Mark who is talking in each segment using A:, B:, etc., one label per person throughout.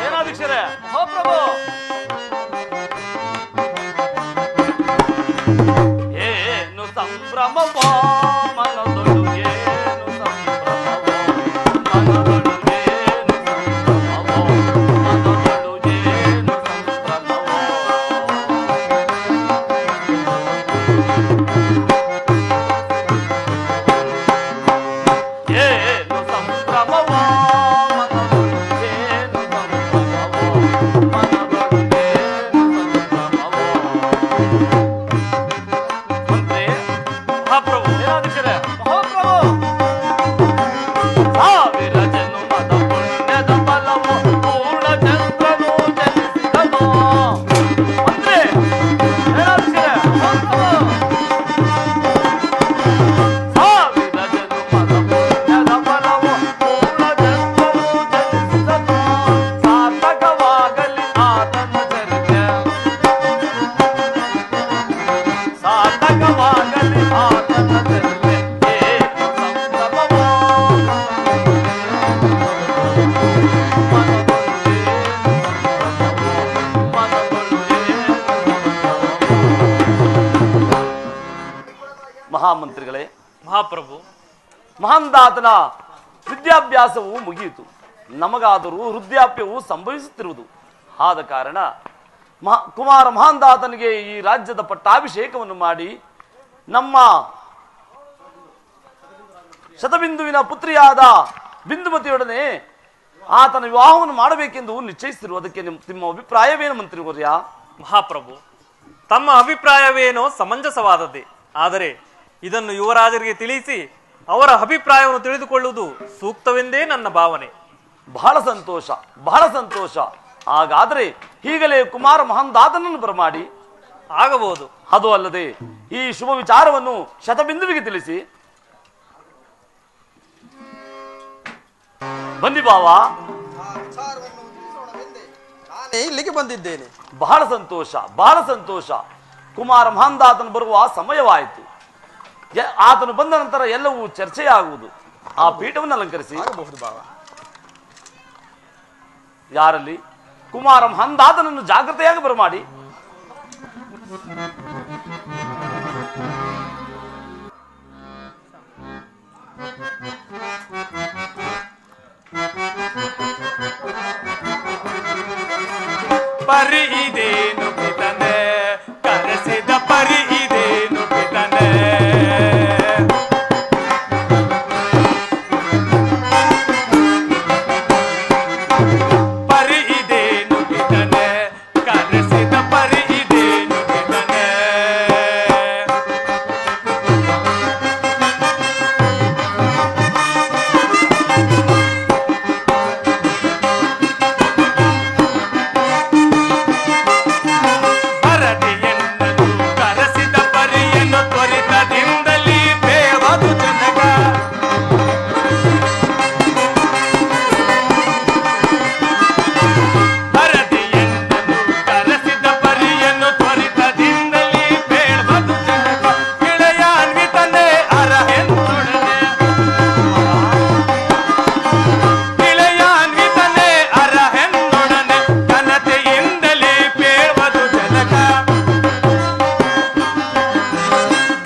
A: ಸೇನಾಧೀಶರೇ, ಮಹಾಪ್ರಭು ಏನು ಸಂಭ್ರಮವೋ ಮನದೊಳು, ಏನು ಸಂಭ್ರಮವೋ ಮನದೊಳು, ಏನು ಸಂಭ್ರಮವೋ ಮನದೊಳು, ಏನು ಸಂಭ್ರಮವೋ. ಏನು ಸಂಭ್ರಮವೋ ಮನದೊಳು, ಏನು ಸಂಭ್ರಮವೋ ಮನದೊಳು, ಏನು ಸಂಭ್ರಮವೋ. ಮಹಾಪ್ರಭು ಸೇನಾಧೀಶರೇ, ಮಹಾಪ್ರಭು ಸಾವಿರ ಜನ್ಮದ ಪುಣ್ಯದ ಫಲವು ಪೂರ್ಣ ಚಂದ್ರನು ಜನಿಸಿದನು. ಅಂದ್ರೆ ಸೇನಾಧೀಶರೇ, ಮಹಾಪ್ರಭು ಸಾವಿರ ಜನ್ಮದ ಪುಣ್ಯದ ಫಲವು ಪೂರ್ಣ ಚಂದ್ರನು ಜನಿಸಿದನು. ಸಾರ್ಥಕವಾಗಲಿ ಆತನ ಚರಿತ್ರೆ, ಸಾರ್ಥಕವಾಗಲಿ ಆತನ ಚರಿತ್ರೆ. ಏನು ಸಂಭ್ರಮವೋ ಮನದೊಳು, ಏನು ಸಂಭ್ರಮವೋ ಮನದೊಳು, ಏನು ಸಂಭ್ರಮವೋ. ಮಹಾಮಂತ್ರಿಗಳೇ,
B: ಮಹಾಪ್ರಭು
A: ಮಹಾಂದಾತನ ವಿದ್ಯಾಭ್ಯಾಸವು ಮುಗಿಯಿತು. ನಮಗಾದರೂ ವೃದ್ಧಾಪ್ಯವು ಸಂಭವಿಸುತ್ತಿರುವುದು. ಆದ ಕಾರಣ ಕುಮಾರ ಮಹಾಂದಾತನಿಗೆ ಈ ರಾಜ್ಯದ ಪಟ್ಟಾಭಿಷೇಕವನ್ನು ಮಾಡಿ ನಮ್ಮ ಶತಬಿಂದುವಿನ ಪುತ್ರಿಯಾದ ಬಿಂದುಮತಿಯೊಡನೆ ಆತನ ವಿವಾಹವನ್ನು ಮಾಡಬೇಕೆಂದು ನಿಶ್ಚಯಿಸಿರುವ. ಅದಕ್ಕೆ ನಿಮ್ಮ ಅಭಿಪ್ರಾಯವೇನು ಮಂತ್ರಿವರ್ಯ?
B: ಮಹಾಪ್ರಭು, ತಮ್ಮ ಅಭಿಪ್ರಾಯವೇನೋ ಸಮಂಜಸವಾದದ್ದೇ. ಆದರೆ ಇದನ್ನು ಯುವರಾಜರಿಗೆ ತಿಳಿಸಿ ಅವರ ಅಭಿಪ್ರಾಯವನ್ನು ತಿಳಿದುಕೊಳ್ಳುವುದು ಸೂಕ್ತವೆಂದೇ ನನ್ನ ಭಾವನೆ.
A: ಬಹಳ ಸಂತೋಷ, ಬಹಳ ಸಂತೋಷ. ಹಾಗಾದರೆ ಈಗಲೇ ಕುಮಾರ ಮಹಾಂದಾತನನ್ನು ಬರಮಾಡಿ.
B: ಆಗಬಹುದು.
A: ಅದು ಅಲ್ಲದೆ ಈ ಶುಭ ವಿಚಾರವನ್ನು ಶತಬಿಂದುವಿಗೆ ತಿಳಿಸಿ. ಬಂದಿ ಬಾವ,
C: ನಾನೇ ಇಲ್ಲಿಗೆ ಬಂದಿದ್ದೇನೆ.
A: ಬಹಳ ಸಂತೋಷ, ಬಹಳ ಸಂತೋಷ. ಕುಮಾರ ಮಹಾಂದಾತನು ಬರುವ ಸಮಯವಾಯಿತು. ಆತನು ಬಂದ ನಂತರ ಎಲ್ಲವೂ ಚರ್ಚೆಯಾಗುವುದು. ಆ ಪೀಠವನ್ನು ಅಲಂಕರಿಸಿ.
C: ಆಗಬಹುದು ಬಾವ.
A: ಯಾರಲ್ಲಿ? ಕುಮಾರ ಮಹಾಂದಾತನನ್ನು ಜಾಗ್ರತೆಯಾಗಿ ಬರಮಾಡಿ.
B: ಪರಿ ಇದೇನು ಪಿತನೆ, ಕರೆಸಿದ ಪರಿ ಇದೇನು ಪಿತನೆ. ಪರಿ ಇದೇನು ಪಿತನೆ, ಕರೆಸಿದ ಪರಿ ಇದೇನು ಪಿತನೆ. ಭರತಿಯನ್ನನು ಕರೆಸಿದ ಪರಿಯನ್ನು ತ್ವರಿತದಿಂದಲೇ ಬೇವದು ಜನಗ. ಭರತಿಯನ್ನನು ಕರೆಸಿದ ಪರಿಯನ್ನು ತ್ವರಿತದಿಂದಲೇ ಬೇವದು ಜನಗ. ಗಿಳೆಯಾನ್ವಿತನೆ ಅರಹೆನ್ನೊಡನೆ, ಗಿಳೆಯಾನ್ವಿತನೆ ಅರಹೆನ್ನೊಡನೆ ಘನತೆಯಿಂದಲೇ ಬೇವದು ಜನಕ.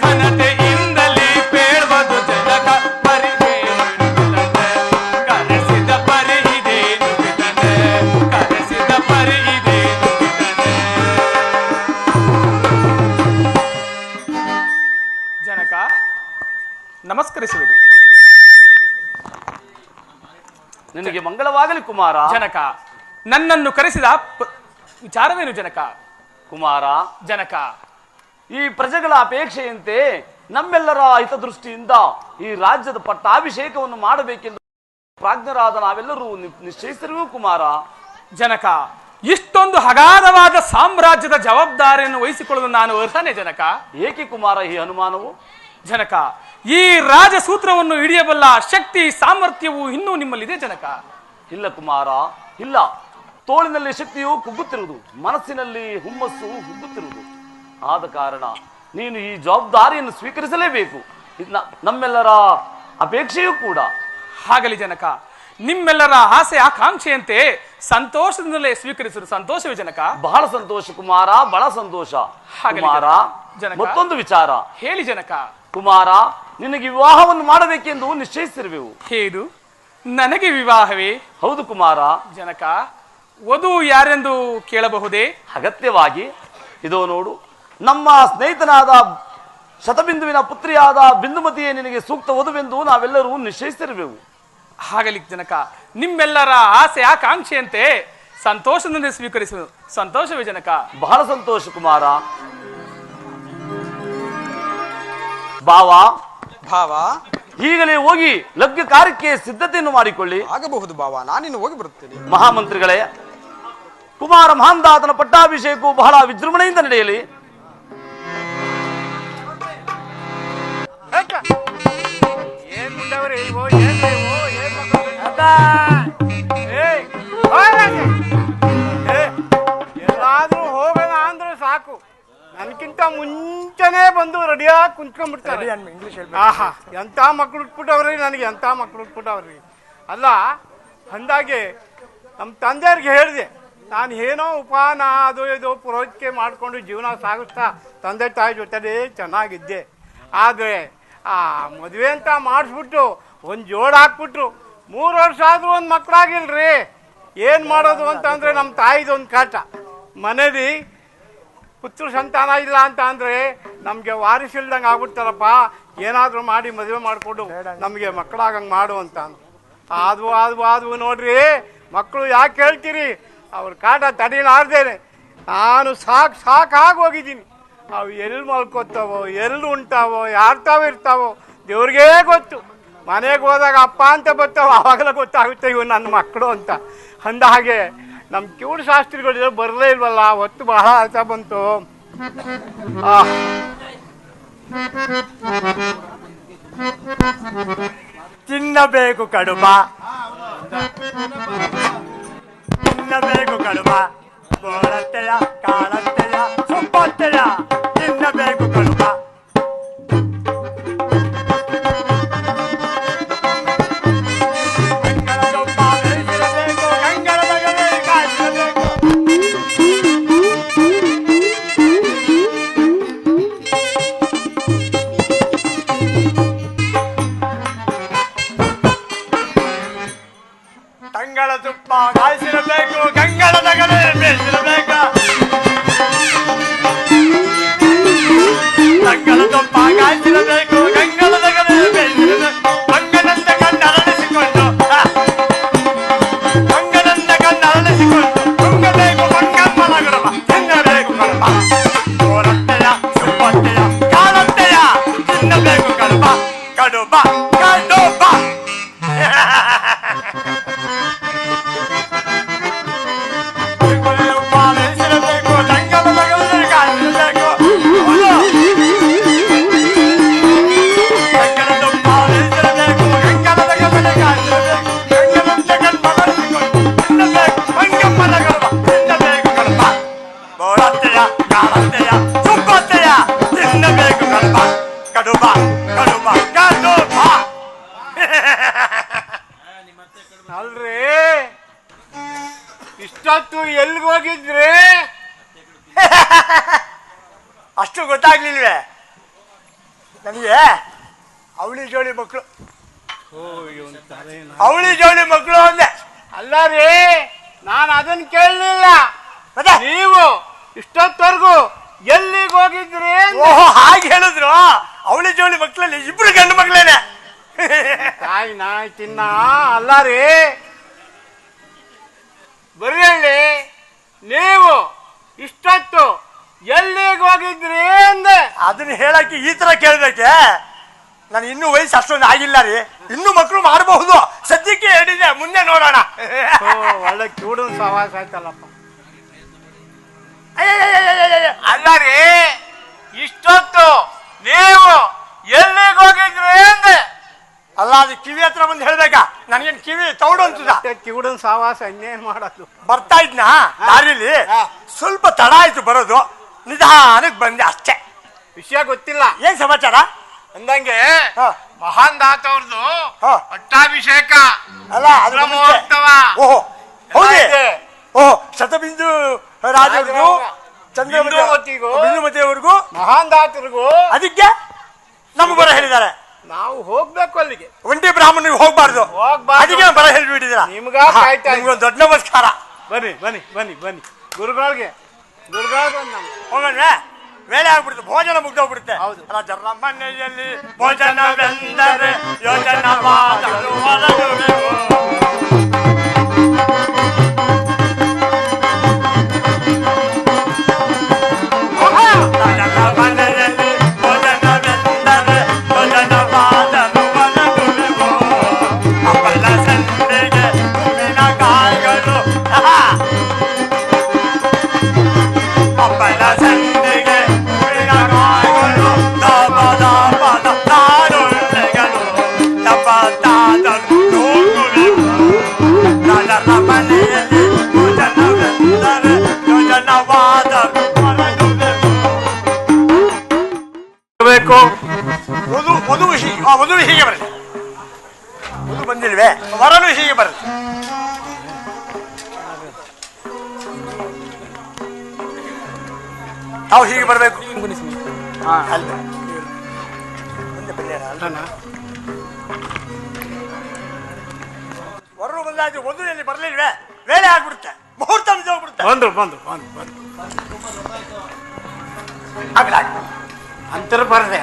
B: ಘನತೆಯಿಂದಲೇ ಬೇವದು ಜನಕ. ಪರಿದೇನು ಪಿತನೆ, ಕರೆಸಿದ ಪರಿ ಇದೇನು ಪಿತನೆ, ಕರೆಸಿದ ಪರಿ ಇದೇನು ಪಿತನೆ. ಜನಕ ನಮಸ್ಕರಿಸುವುದು.
A: ನಿನಗೆ ಮಂಗಳವಾಗಲಿ ಕುಮಾರ.
B: ಜನಕ, ನನ್ನನ್ನು ಕರೆಸಿದ ವಿಚಾರವೇನು ಜನಕ?
A: ಕುಮಾರ,
B: ಜನಕ,
A: ಈ ಪ್ರಜೆಗಳ ಅಪೇಕ್ಷೆಯಂತೆ ನಮ್ಮೆಲ್ಲರ ಹಿತದೃಷ್ಟಿಯಿಂದ ಈ ರಾಜ್ಯದ ಪಟ್ಟಾಭಿಷೇಕವನ್ನು ಮಾಡಬೇಕೆಂದು ಪ್ರಾಜ್ಞರಾದ ನಾವೆಲ್ಲರೂ ನಿಶ್ಚಯಿಸಿರುವ ಕುಮಾರ.
B: ಜನಕ, ಇಷ್ಟೊಂದು ಅಗಾಧವಾದ ಸಾಮ್ರಾಜ್ಯದ ಜವಾಬ್ದಾರಿಯನ್ನು ವಹಿಸಿಕೊಳ್ಳಲು ನಾನು ಅರ್ಹನೇ ಜನಕ?
A: ಏಕೆ ಕುಮಾರ ಈ ಅನುಮಾನವು?
B: ಜನಕ, ಈ ರಾಜಸೂತ್ರವನ್ನು ಹಿಡಿಯಬಲ್ಲ ಶಕ್ತಿ ಸಾಮರ್ಥ್ಯವು ಇನ್ನೂ ನಿಮ್ಮಲ್ಲಿದೆ ಜನಕ?
A: ಇಲ್ಲ ಕುಮಾರ, ಇಲ್ಲ. ತೋಳಿನಲ್ಲಿ ಶಕ್ತಿಯು ಕುಗ್ಗುತ್ತಿರುವುದು, ಮನಸ್ಸಿನಲ್ಲಿ ಹುಮ್ಮಸ್ಸು ಹುಗ್ಗುತ್ತಿರುವುದು. ಆದ ಕಾರಣ ನೀನು ಈ ಜವಾಬ್ದಾರಿಯನ್ನು ಸ್ವೀಕರಿಸಲೇಬೇಕು. ನಮ್ಮೆಲ್ಲರ ಅಪೇಕ್ಷೆಯೂ ಕೂಡ.
B: ಆಗಲಿ ಜನಕ. ನಿಮ್ಮೆಲ್ಲರ ಆಸೆ ಆಕಾಂಕ್ಷೆಯಂತೆ ಸಂತೋಷದಿಂದಲೇ ಸ್ವೀಕರಿಸಲು ಸಂತೋಷವೇ ಜನಕ.
A: ಬಹಳ ಸಂತೋಷ ಕುಮಾರ, ಬಹಳ ಸಂತೋಷ.
B: ಹಾಗಲಿ
A: ಕುಮಾರ,
B: ಜನಕ.
A: ಮತ್ತೊಂದು ವಿಚಾರ.
B: ಹೇಳಿ ಜನಕ.
A: ಕುಮಾರ, ನಿನಗೆ ವಿವಾಹವನ್ನು ಮಾಡಬೇಕೆಂದು ನಿಶ್ಚಯಿಸಿರುವೆವು.
B: ಹೇಳು, ನನಗೆ ವಿವಾಹವೇ?
A: ಹೌದು ಕುಮಾರ.
B: ಜನಕ, ವಧು ಯಾರೆಂದು ಕೇಳಬಹುದೇ?
A: ಅಗತ್ಯವಾಗಿ ಇದೋ ನೋಡು, ನಮ್ಮ ಸ್ನೇಹಿತನಾದ ಶತಬಿಂದುವಿನ ಪುತ್ರಿಯಾದ ಬಿಂದುಮತಿಯೇ ನಿನಗೆ ಸೂಕ್ತ ವಧುವೆಂದು ನಾವೆಲ್ಲರೂ ನಿಶ್ಚಯಿಸಿರುವೆವು.
B: ಹಾಗಲಿ ಜನಕ, ನಿಮ್ಮೆಲ್ಲರ ಆಸೆ ಆಕಾಂಕ್ಷೆಯಂತೆ ಸಂತೋಷದಿಂದ ಸ್ವೀಕರಿಸುವುದು ಸಂತೋಷವೇ ಜನಕ.
A: ಬಹಳ ಸಂತೋಷ ಕುಮಾರ. ಭಾವ,
C: ಭಾವ,
A: ಈಗಲೇ ಹೋಗಿ ಲಗ್ನ ಕಾರ್ಯಕ್ಕೆ ಸಿದ್ಧತೆಯನ್ನು ಮಾಡಿಕೊಳ್ಳಿ.
C: ಆಗಬಹುದು ಭಾವ, ನಾನಿನ್ನು ಹೋಗಿ ಬರುತ್ತೇನೆ.
A: ಮಹಾಮಂತ್ರಿಗಳೇ, ಕುಮಾರ ಮಹಾಂದಾತನ ಪಟ್ಟಾಭಿಷೇಕವು ಬಹಳ ವಿಜೃಂಭಣೆಯಿಂದ ನಡೆಯಲಿ.
D: ಎಲ್ಲಾದ್ರೂ ಹೋಗೋಣ ಅಂದ್ರೆ ಸಾಕು, ನನ್ಕಿಂತ ಮುಂಚೆನೆ ಬಂದು ರೆಡಿಯಾಗಿ ಕುಂತ್ಕೊಂಡ್ಬಿಡ್ತಾರೆ. ಆಹಾ, ಎಂತ ಮಕ್ಳು ಉಟ್ಬಿಟ್ಟವ್ರಿ, ನನಗೆ ಎಂತ ಮಕ್ಳು ಉಟ್ಬಿಟ್ಟವ್ರಿ. ಅಲ್ಲ, ಅಂದಾಗೆ ನಮ್ಮ ತಂದೆಯವ್ರಿಗೆ ಹೇಳಿದೆ, ನಾನು ಏನೋ ಉಪಹಾನ ಅದು ಇದು ಪುರೋಹಿತಿಕೆ ಮಾಡಿಕೊಂಡು ಜೀವನ ಸಾಗಿಸ್ತಾ ತಂದೆ ತಾಯಿ ಜೊತೆಲೇ ಚೆನ್ನಾಗಿದ್ದೆ. ಆದರೆ ಆ ಮದುವೆ ಅಂತ ಮಾಡಿಸ್ಬಿಟ್ಟು ಒಂದು ಜೋಡು ಹಾಕ್ಬಿಟ್ರು. 3 ವರ್ಷ ಆದರೂ ಒಂದು ಮಕ್ಕಳಾಗಿಲ್ರಿ. ಏನು ಮಾಡೋದು ಅಂತಂದರೆ ನಮ್ಮ ತಾಯಿದೊಂದು ಕಾಟ. ಮನೇಲಿ ಪುತ್ರ ಸಂತಾನ ಇಲ್ಲ ಅಂತ ಅಂದರೆ ನಮಗೆ ವಾರಿಸಿಲ್ದಂಗೆ ಆಗ್ಬಿಡ್ತಾರಪ್ಪ, ಏನಾದರೂ ಮಾಡಿ ಮದುವೆ ಮಾಡಿಕೊಂಡು ನಮಗೆ ಮಕ್ಕಳಾಗಂಗೆ ಮಾಡು ಅಂತ ಅಂದ್ರು. ಆದ್ವು ನೋಡ್ರಿ, ಮಕ್ಕಳು ಯಾಕೆ ಹೇಳ್ತೀರಿ, ಅವ್ರ ಕಾಟ ತಡಿಲಾರ್ದೇನೆ ನಾನು ಸಾಕಾಗಿ ಹೋಗಿದ್ದೀನಿ. ಅವು ಎಲ್ಲಿ ಮಲ್ಕೋತಾವೋ, ಎಲ್ಲಿ ಉಂಟಾವೋ, ಯಾರು ತಾವು ಇರ್ತಾವೋ ದೇವ್ರಿಗೇ ಗೊತ್ತು. ಮನೆಗೆ ಹೋದಾಗ ಅಪ್ಪ ಅಂತ ಬರ್ತಾವ, ಆವಾಗಲೇ ಗೊತ್ತಾಗುತ್ತೆ ಇವು ನನ್ನ ಮಕ್ಕಳು ಅಂತ. ಅಂದ ಹಾಗೆ ನಮ್ಮ ಕಿವುಡು ಶಾಸ್ತ್ರಿಗಳು ಬರಲೇ ಇಲ್ವಲ್ಲ, ಹೊತ್ತು ಬಹಳ ಅರ್ಥ ಬಂತು.
E: ತಿನ್ನಬೇಕು ಕಡುಬ, ತಿನ್ನಬೇಕು ಕಡುಬ, ಬೋಳತ್ತೆಯ ಕಾಳತ್ತೆಯ ಸೊಪ್ಪತ್ತೆಯ ತಿನ್ನಬೇಕು ಕಡುಬ. ತಂಗಳ ತುಪ್ಪ ಕಾಯಿಸಿರಬೇಕು, ಗಂಗಳ ನಗಲೆ ಬೇಯಿಸಿರಬೇಕು. ತಂಗಳ ತುಪ್ಪ ಕಾಯಿಸಿರಬೇಕು, ಗಂಗಳ ನಗಲೆ ಬೇಯಿಸಿರಬೇಕು. ಮಂಗನಂದ ಕಣ್ಣರಳಿಸಿಕೊಂಡು ತುಂಗಬೇಕು ಮಂಗಮ್ಮನ ಗಡಬ, ತಿನ್ನಬೇಕು ಕಡಬ. ಗೋರತ್ತೆಯ ಸುಪ್ಪತ್ತೆಯ ಕಾಳತ್ತೆಯ ತಿನ್ನಬೇಕು ಕಡಬ, ಕಡುಬ ಕಡುಬ.
D: ಅಲ್ರಿ, ಇಷ್ಟೊತ್ತು ಎಲ್ಲಿಗೆ ಹೋಗಿದ್ರಿ?
E: ಅಷ್ಟು ಗೊತ್ತಾಗ್ಲಿಲ್ವೇ ನನಗೆ? ಅವಳಿ ಜೋಳಿ ಮಕ್ಕಳು, ಅವಳಿ ಜೋಳಿ ಮಕ್ಕಳು ಅಂದೆ.
D: ಅಲ್ಲ ರೀ, ನಾನು ಅದನ್ನ ಕೇಳಲಿಲ್ಲ.
E: ಮತ್ತೆ
D: ನೀವು ಇಷ್ಟೊತ್ತವರೆಗೂ ಎಲ್ಲಿಗೆ ಹೋಗಿದ್ರಿ?
E: ಓಹೋ, ಹಾಗೆ ಹೇಳಿದ್ರು. ಅವಳಿ ಜೋಳಿ ಮಕ್ಕಳಲ್ಲಿ 2 ಗಂಡು ಮಕ್ಕಳೇನೆ.
D: ತಾಯಿ ನಾಯಿ ತಿನ್ನ. ಅಲ್ಲ ರೀ, ಬರ್ರಿ, ನೀವು ಇಷ್ಟೊತ್ತು ಎಲ್ಲಿಗೆ ಹೋಗಿದ್ರಿ ಅಂದೆ.
E: ಅದನ್ನ ಹೇಳಕ್ಕೆ ಈ ತರ ಕೇಳ್ಬೇಕೆ? ನಾನು ಇನ್ನೂ ವಯಸ್ಸು ಅಷ್ಟೊಂದು ಆಗಿಲ್ಲ ರೀ, ಇನ್ನೂ ಮಕ್ಕಳು ಮಾಡಬಹುದು. ಸದ್ಯಕ್ಕೆ ಹೇಳಿದೆ, ಮುಂದೆ ನೋಡೋಣ.
D: ಒಳ್ಳೆ ಕಿವುಡು ಸವಾಸ ಆಯ್ತಲ್ಲಪ್ಪ.
E: ಅಲ್ಲ ರೀ, ಇಷ್ಟೊತ್ತು ನೀವು ಎಲ್ಲಿಗೆ ಹೋಗಿದ್ರಿ ಅಂದೆ. ಅಲ್ಲ, ಅದು ಕಿವಿ ಹತ್ರ ಬಂದು ಹೇಳ್ಬೇಕಾ? ನನಗೇನು ಕಿವಿ ತೌಡು ಅಂತದ?
D: ಕಿವುಡನ್ ಸವಾಸ ಇನ್ನೇನ್ ಮಾಡೋದು.
E: ಬರ್ತಾ ಇದ್ನ ದಾರಿಲಿ, ಸ್ವಲ್ಪ ತಡ ಆಯ್ತು ಬರೋದು, ನಿಧಾನಕ್ಕೆ ಬಂದೆ ಅಷ್ಟೇ.
D: ವಿಷಯ ಗೊತ್ತಿಲ್ಲ.
E: ಏನ್ ಸಮಾಚಾರ?
D: ಅಂದಂಗೆ
E: ಮಹಾನ್ ದಾತವ್ರದ್ದು
C: ಹಾ.
E: ಪಟ್ಟಾಭಿಷೇಕ
C: ಅಲ್ಲ ಅದು
E: ಬ್ರಹ್ಮೋತ್ಸವ.
C: ಓಹೋ ಹೌದೇ
E: ಇದೆ.
C: ಓಹೋ ಶತಬಿಂದು ರಾಜವ್ರಿಗೂ
E: ಬಿಂದುಮತಿಗೂ.
C: ಬಿಂದುಮತಿಯವರಿಗೂ
D: ಮಹಾನ್ ದಾತರಿಗೂ
C: ಅದಕ್ಕೆ ನಮ್ಗೆ ಬರ ಹೇಳಿದ್ದಾರೆ.
D: ನಾವು ಹೋಗ್ಬೇಕು ಅಲ್ಲಿಗೆ.
C: ಒಂಟಿ ಬ್ರಾಹ್ಮಣಿಗೆ ಹೋಗ್ಬಾರ್ದು,
D: ಹೋಗ್ಬಾರ್ದು.
C: ಅದಕ್ಕೆ ಬರ ಹೇಳಿಬಿಟ್ಟಿದ್ದೀರಾ.
D: ನಿಮ್ಗ ಕಾಯ್ತಾ ಇದ್ದೀನಿ.
C: ನಿಮ್ಗೊಂದು ದೊಡ್ಡ ನಮಸ್ಕಾರ.
D: ಬನ್ನಿ ಬನ್ನಿ ಬನ್ನಿ ಬನ್ನಿ ಗುರುಗಳಿಗೆ ಬಂದು
C: ಹೋಗಣ್ವೆ, ವೇಳೆ ಆಗ್ಬಿಡುತ್ತೆ, ಭೋಜನ ಮುಗ್ದೋಗ್ಬಿಡುತ್ತೆ.
D: ಹೌದು.
C: ಅಲ್ಲ ಜರ ಮನೆಯಲ್ಲಿ ಭೋಜನವೆಂದರೆ ಯೋಜನವಾದಲು ಹೊರಡುವೆವು. ಜರ ಮನೆಯಲ್ಲಿ ಭೋಜನವೆಂದರೆ ಯೋಜನವಾದಲು ಹೊರಡುವೆವು. ಹಬ್ಬದ ಸಂತೆಗೆ ಹೂವಿನ ಕಾಯಿಗಳು, ಹಬ್ಬದ ಸಂತೆಗೆ ಹೂವಿನ ಕಾಯಿಗಳು, ದಬದ ಪದ ನಾಡೊಳ್ಳೆಗಳು ದಬದಾದಲು ಹೋಗುವೆವು. ರಾಜರ ಮನೆಯಲ್ಲಿ ಭೋಜನವೆಂದರೆ ಯೋಜನವಾದಲು ಹೊರಡುವೆವು. ವಧುವು ಹೀಗೆ ಬರಲಿ. ವಧು ಬಂದಿಲ್ವೇ, ವರನು ಹೀಗೆ ಬರಲಿ. ನಾವು ಹೀಗೆ ಬರಬೇಕು. ಅಲ್ವೇ ಮುಂದೆ ಬನ್ನಿರ ಅಲ್ಲ. ವರನು ಬಂದಾಯ್ತು, ವಧುವಿನಲ್ಲಿ ಬರಲಿಲ್ವೇ, ವೇಳೆ ಆಗ್ಬಿಡುತ್ತೆ, ಮುಹೂರ್ತ ಹೋಗ್ಬಿಡುತ್ತೆ.
D: ಬಂದ್ರು ಬಂದ್ರು ಬಂದ್ರು ಬಂದ್ರು ಅಂತರ್ಪರದೆ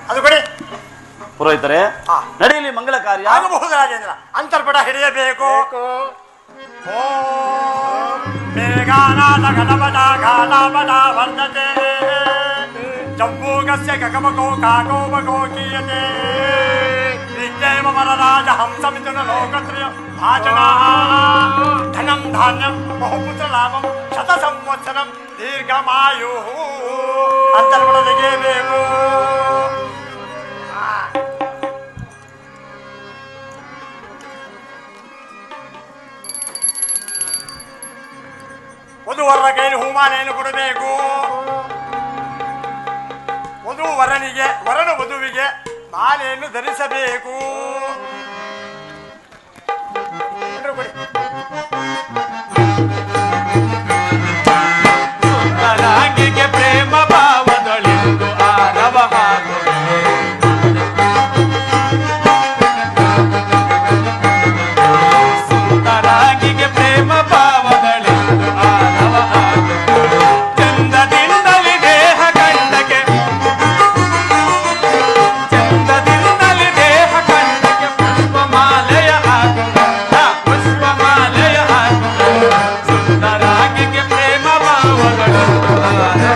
C: ಅದು ಕೊಡಿ.
A: ಪುರೋಹಿತರೆ,
C: ಹಾ.
A: ನಡೆಯಲಿ ಮಂಗಳ ಕಾರ್ಯ.
C: ಆಗಬಹುದು ರಾಜೇಂದ್ರ. ಅಂತರ್ಪಟ ಹಿಡಿಯಬೇಕು. ಓಂ ಮೇಘಾನಾಥ ಗಣಪಟ ಘಾನಾಪಟ ವರ್ಧತೆ ಜಂಬೂಗಸ್ಯ ಗಗಮಕೋ ಕಾಕೋ ಮಗೋ ಕೀಯತೆ ವಿಜ್ಞೇಮ ವರರಾಜ ಹಂಸಮಿಥುನ ಲೋಕತ್ರಯ ಭಾಜನ ಧನಂ ಧಾನ್ಯಂ ಬಹುಪುತ್ರ ಲಾಭಂ ಶತ ಸಂವತ್ಸರಂ ದೀರ್ಘಮಾಯು. ಅಂತರ್ಪಟ ತೆಗೆಯಬೇಕು. ವಧುವರರ ಕೈಯಲ್ಲಿ ಹೂಮಾಲೆಯನ್ನು ಕೊಡಬೇಕು. ವಧು ವರನಿಗೆ, ವರನು ವಧುವಿಗೆ ಮಾಲೆಯನ್ನು ಧರಿಸಬೇಕು. ಕೊಡಿ.
B: ಸುಂದರಾಂಗಿಗೆ ಪ್ರೇಮ ಭಾವದೊಳಿಂದು ಆರವ ಹಾಡುವೆ. ಸುಂದರಾಂಗಿಗೆ ಪ್ರೇಮ ಭಾವದೊಳಿಂದು ಆರವ ಹಾಡುವೆ. ಚಂದದಿಂದಲಿ ದೇಹ ಕಂಡಕ್ಕೆ, ಚಂದದಿಂದಲಿ ದೇಹ ಕಂಡಕ್ಕೆ ಪುಷ್ಪಮಾಲೆಯ ಹಾಕುವ, ಪುಷ್ಪಮಾಲೆಯ ಹಾಕುವ. ಸುಂದರಾಂಗಿಗೆ ಪ್ರೇಮ ಭಾವದೊಳಿಂದು ಆರವ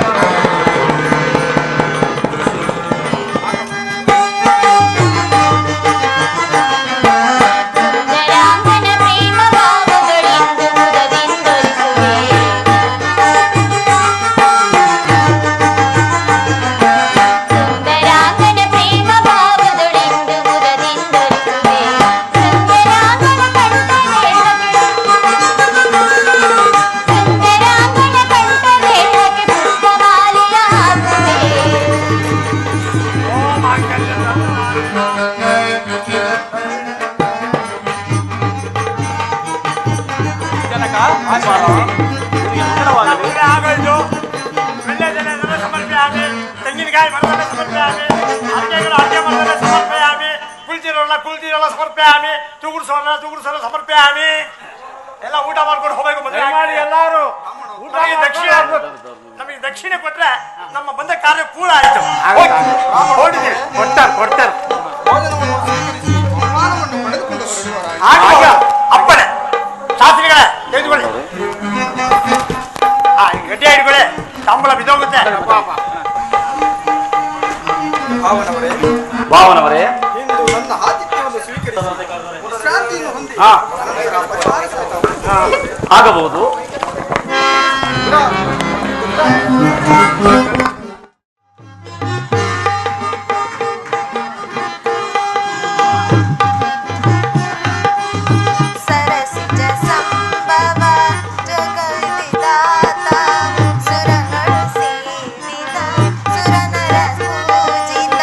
F: ಸುಂದರಾಂಗನ ಪ್ರೇಮ ಭಾವಗಳಿಂದು ಮುದದಿಂದೊಲಿಸುವೆ. ಸುಂದರಾಂಗನ ಪ್ರೇಮ ಭಾವದೊಳಿಂದು ಮುದದಿಂದೊಲಿಸುವೆ. ಸುಂದರಾಂಗನ ಕಂಠವೇಳಕ್ಕೆ, ಸುಂದರಾಂಗನ ಕಂಠವೇಳಕ್ಕೆ ಪುಷ್ಪಮಾಲೆಯ ಹಾಕುವೆ.
B: ಜನಕ
A: ಮಂಗಳವಾಗಲಿ.
C: ಮದುವೆ ಆಗೋಯ್ತು. ವೀಳ್ಯದೆಲೆ ಸಮರ್ಪಯಾಮಿ, ತೆಂಗಿನಕಾಯಿ ಮರದಲ್ಲ ಸಮರ್ಪಯಾಮಿ, ಅಡಿಕೆಗಳು ಅಡಿಕೆ ಮರದಲ್ಲ ಸಮರ್ಪಯಾಮಿ, ಕುಲ್ತಿರೋಲ್ಲ ಸಮರ್ಪಯಾಮಿ, ತುಗುಡ್ಸೋಲ್ಲ ಸಮರ್ಪಯಾಮಿ. ಎಲ್ಲ ಊಟ ಮಾಡ್ಕೊಂಡು ಹೋಗ್ಬೇಕು. ಮದುವೆ
D: ಮಾಡಿ ಎಲ್ಲಾರು ಊಟ
C: ನಮಗೆ ದಕ್ಷಿಣೆ ನಮಗೆ ದಕ್ಷಿಣೆ ಕೊಟ್ರೆ ನಮ್ಮ ಬಂದ ಕಾರ್ಯ ಪೂರ ಆಯ್ತು. ಹೊರಡಿದ್ದೀವಿ.
D: ಕೊಡ್ತಾರೆ
C: ಆಗಬಹುದು. ಅಪ್ಪಣೆ ಶಾಸ್ತ್ರಿಗಳೇ ತೆಗೆದುಕೊಳ್ಳಿ. ಗಟ್ಟಿ ಹಿಡ್ಕೊಳ್ಳಿ, ತಾಂಬೂಲ ಬಿದ್ದೋಗುತ್ತೆ.
A: ಭಾವನವರೇ,
G: ಇಂದು ನನ್ನ ಆತಿಥ್ಯವನ್ನು ಸ್ವೀಕರಿಸಿ ವಿಶ್ರಾಂತಿಯನ್ನು ಹೊಂದಿ
A: ಹಾ.
G: ನನಗೆ
A: ಆಗಬಹುದು.
F: ಸರಸಿಜ ಸಂಭವ ಜಗವಿದಾತ ಸುರಗಳು ಸೇವಿತ ಸುರನರ ಪೂಜಿತ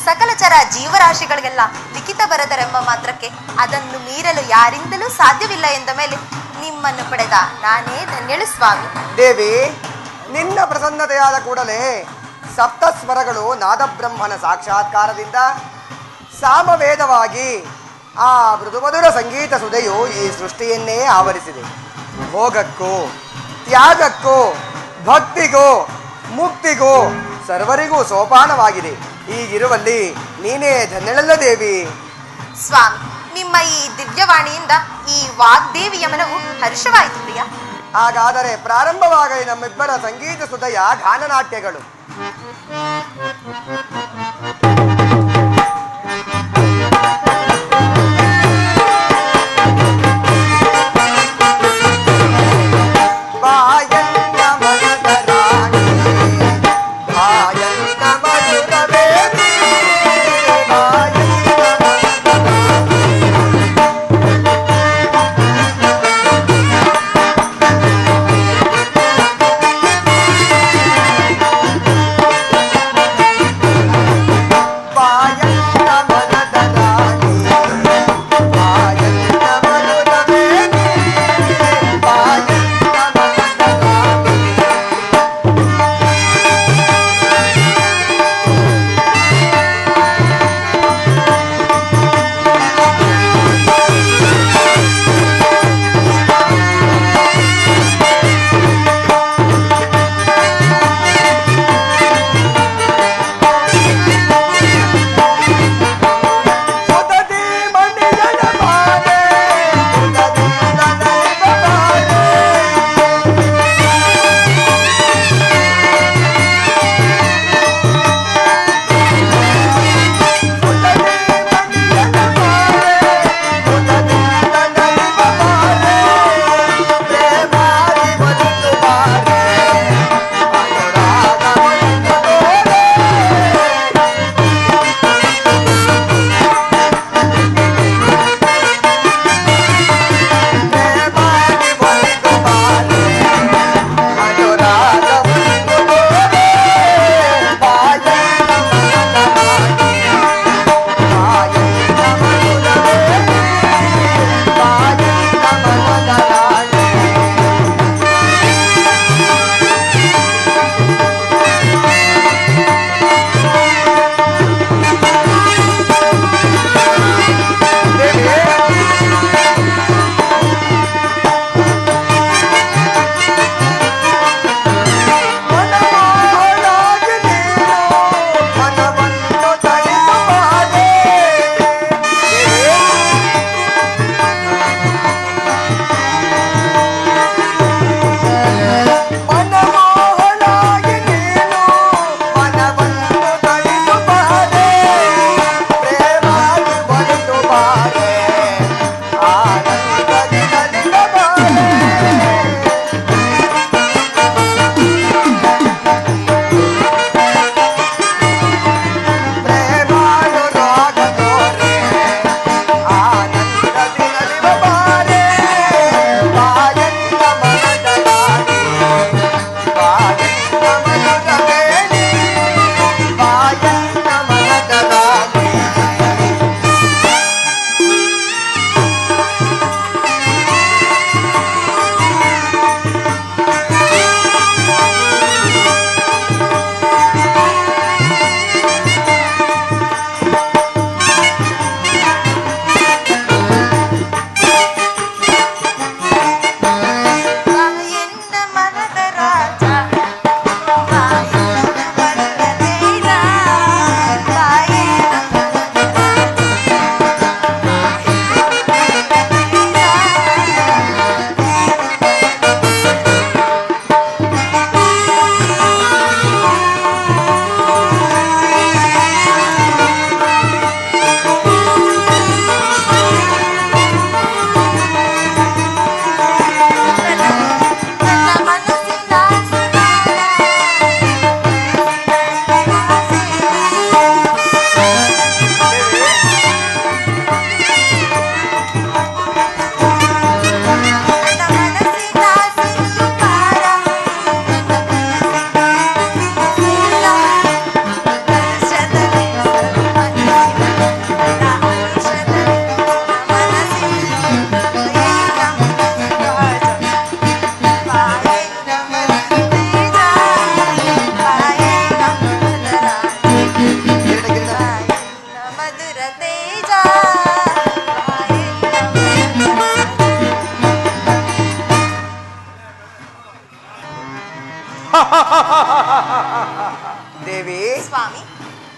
F: ಸಕಲ ಚರ ಜೀವರಾಶಿಗಳಿಗೆಲ್ಲ ಲಿಖಿತ ಬರೆದರೆಂಬ ಮಾತ್ರಕ್ಕೆ ಅದನ್ನು ಮೀರಲು ಯಾರಿಂದಲೂ ಸಾಧ್ಯವಿಲ್ಲ ಎಂದ ಮೇಲೆ ನಿಮ್ಮನ್ನು ಪಡೆದ ನಾನೇ ಧನ್ಯಳು ಸ್ವಾಮಿ.
G: ದೇವಿ, ನಿನ್ನ ಪ್ರಸನ್ನತೆಯಾದ ಕೂಡಲೇ ಸಪ್ತಸ್ವರಗಳು ನಾದಬ್ರಹ್ಮನ ಸಾಕ್ಷಾತ್ಕಾರದಿಂದ ಸಾಮವೇದವಾಗಿ ಆ ಮೃದುಮಧುರ ಸಂಗೀತ ಸುಧೆಯು ಈ ಸೃಷ್ಟಿಯನ್ನೇ ಆವರಿಸಿದೆ. ಭೋಗಕ್ಕೂ ತ್ಯಾಗಕ್ಕೂ ಭಕ್ತಿಗೂ ಮುಕ್ತಿಗೂ ಸರ್ವರಿಗೂ ಸೋಪಾನವಾಗಿದೆ. ಹೀಗಿರುವಲ್ಲಿ ನೀನೇ ಧನ್ಯಳಲ್ಲ ದೇವಿ.
F: ಸ್ವಾಮಿ, ನಿಮ್ಮ ಈ ದಿವ್ಯವಾಣಿಯಿಂದ ಈ ವಾಗ್ದೇವಿಯ ಮನವು ಹರ್ಷವಾಯಿತು ಪ್ರಿಯ.
G: ಹಾಗಾದರೆ ಪ್ರಾರಂಭವಾಗಲಿ ನಮ್ಮಿಬ್ಬರ ಸಂಗೀತ ಸುಧೆಯ ಗಾನನಾಟ್ಯಗಳು.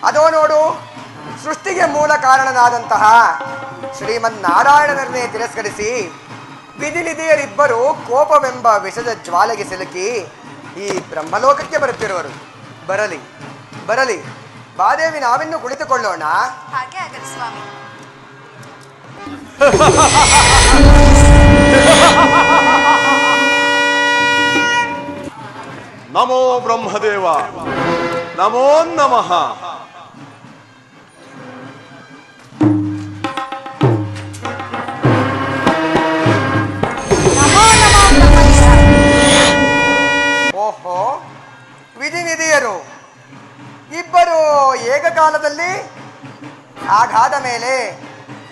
G: ಅದೋ ನೋಡು, ಸೃಷ್ಟಿಗೆ ಮೂಲ ಕಾರಣನಾದಂತಹ ಶ್ರೀಮನ್ನಾರಾಯಣನನ್ನೇ ತಿರಸ್ಕರಿಸಿ ವಿಧಿನಿಧಿಯರಿಬ್ಬರು ಕೋಪವೆಂಬ ವಿಷದ ಜ್ವಾಲೆಗೆ ಸಿಲುಕಿ ಈ ಬ್ರಹ್ಮಲೋಕಕ್ಕೆ ಬರುತ್ತಿರುವರು. ಬರಲಿ ಬರಲಿ ಬಾದೇವಿ, ನಾವಿನ್ನು ಕುಳಿತುಕೊಳ್ಳೋಣ.
F: ಹಾಗೆ ಆಗಲಿ ಸ್ವಾಮಿ.
H: ನಮೋ ಬ್ರಹ್ಮದೇವ, ನಮೋ ನಮಃ.
G: ಓಹೋ, ವಿಧಿನಿಧಿಯರು ಇಬ್ಬರು ಏಕಕಾಲದಲ್ಲಿ ಹಾಗಾದ ಮೇಲೆ